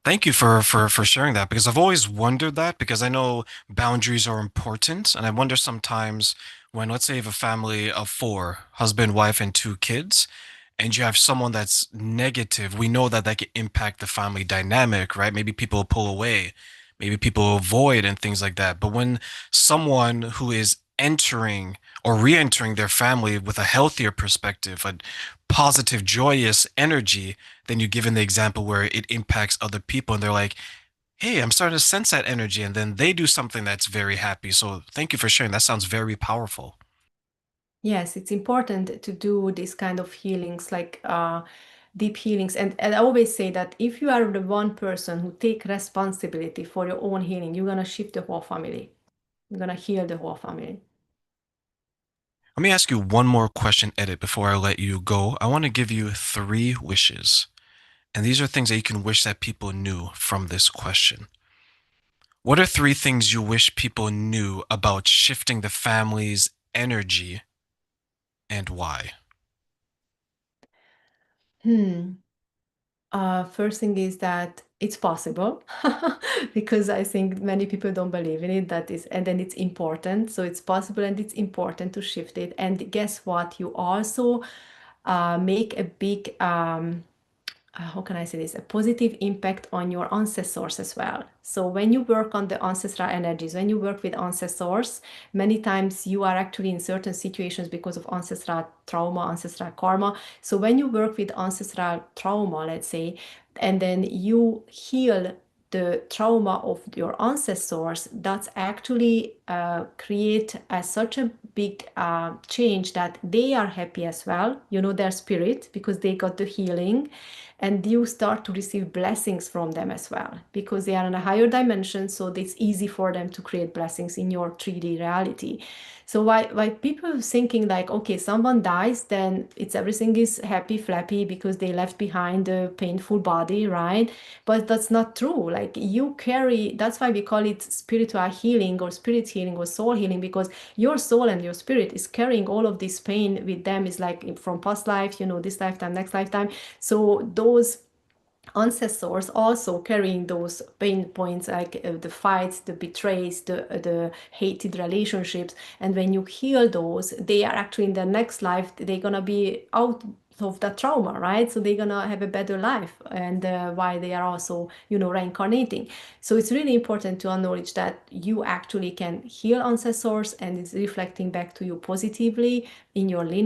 Thank you for sharing that, because I've always wondered that, because I know boundaries are important, and I wonder sometimes when, let's say, you have a family of four, husband, wife, and two kids, and you have someone that's negative, we know that that can impact the family dynamic, right? Maybe people pull away, maybe people avoid and things like that. But when someone who is entering or re-entering their family with a healthier perspective, a positive, joyous energy, then you give in the example where it impacts other people and they're like, hey, I'm starting to sense that energy. And then they do something that's very happy. So thank you for sharing. That sounds very powerful. Yes, it's important to do this kind of healings, like deep healings. And I always say that if you are the one person who take responsibility for your own healing, you're gonna shift the whole family. You're gonna heal the whole family. Let me ask you one more question, Edit, before I let you go. I want to give you three wishes. And these are things that you can wish that people knew from this question. What are three things you wish people knew about shifting the family's energy, and why? Hmm. First thing is that it's possible, because I think many people don't believe in it. That is, and then it's important. So it's possible and it's important to shift it. And guess what? You also make a big how can I say this, a positive impact on your ancestors as well. So when you work on the ancestral energies, when you work with ancestors, many times you are actually in certain situations because of ancestral trauma, ancestral karma. So when you work with ancestral trauma, let's say, and then you heal the trauma of your ancestors, that's actually create such a big change that they are happy as well, their spirit, because they got the healing, and you start to receive blessings from them as well, because they are in a higher dimension, so it's easy for them to create blessings in your 3D reality. So why people thinking like, okay, someone dies, then it's everything is happy flappy because they left behind a painful body, right? But that's not true. Like, you carry, that's why we call it spiritual healing or spirit healing or soul healing, because your soul and your spirit is carrying all of this pain with them, is like from past life, this lifetime, next lifetime. So those ancestors also carrying those pain points like the fights, the betrays, the hated relationships. And when you heal those, they are actually in their next life, they're gonna be out of that trauma, right? So they're gonna have a better life, and why they are also, reincarnating. So it's really important to acknowledge that you actually can heal ancestors, and it's reflecting back to you positively in your lineage